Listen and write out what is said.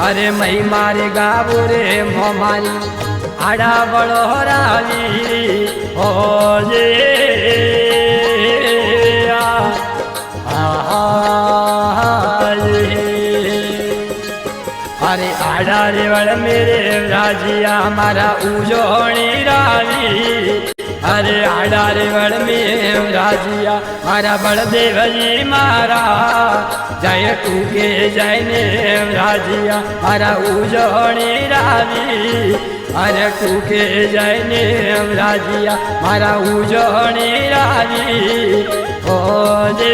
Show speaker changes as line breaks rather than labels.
अरे मई मारे गाबो रे मोमारी आड़ा बड़ो रावी हो जे अरे आड़ा रे वड़ मेरे राजिया मारा उजोणी रावी अरे आड़ा रे वड़ में राजिया मारा बड़देव जी मारा जय तू के जय ने राजिया मारा उजोणी रावी अरे तू के जय ने राजिया मारा उजोणी रावी ओ जे